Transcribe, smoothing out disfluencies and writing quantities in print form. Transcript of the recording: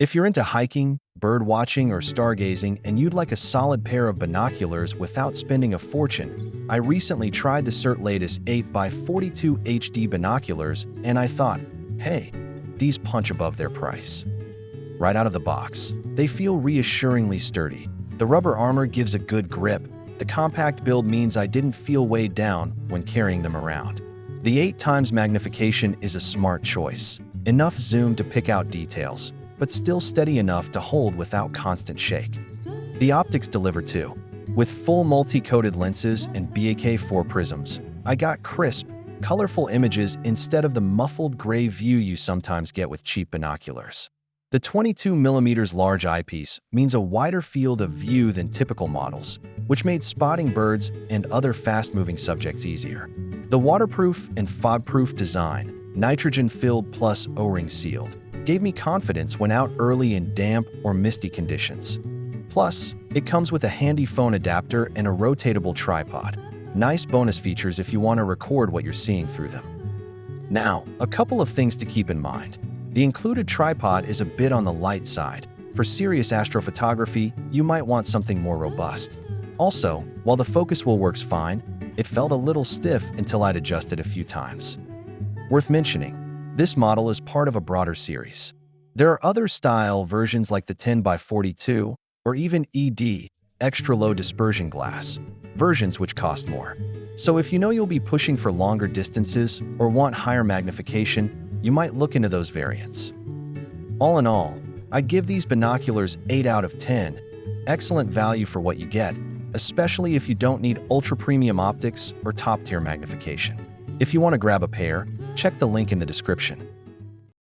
If you're into hiking, bird watching, or stargazing and you'd like a solid pair of binoculars without spending a fortune, I recently tried the Cert Leidis 8x42 HD binoculars and I thought, hey, these punch above their price. Right out of the box, they feel reassuringly sturdy. The rubber armor gives a good grip. The compact build means I didn't feel weighed down when carrying them around. The 8x magnification is a smart choice. Enough zoom to pick out details, but still steady enough to hold without constant shake. The optics deliver too. With full multi-coated lenses and BAK4 prisms, I got crisp, colorful images instead of the muffled gray view you sometimes get with cheap binoculars. The 22mm large eyepiece means a wider field of view than typical models, which made spotting birds and other fast-moving subjects easier. The waterproof and fog-proof design, nitrogen-filled plus O-ring sealed, gave me confidence when out early in damp or misty conditions. Plus, it comes with a handy phone adapter and a rotatable tripod. Nice bonus features if you want to record what you're seeing through them. Now, a couple of things to keep in mind. The included tripod is a bit on the light side. For serious astrophotography, you might want something more robust. Also, while the focus wheel works fine, it felt a little stiff until I'd adjusted a few times. Worth mentioning, this model is part of a broader series. There are other style versions like the 10x42 or even ED, extra low dispersion glass, versions which cost more. So if you know you'll be pushing for longer distances or want higher magnification, you might look into those variants. All in all, I give these binoculars 8 out of 10. Excellent value for what you get, especially if you don't need ultra-premium optics or top-tier magnification. If you want to grab a pair, check the link in the description.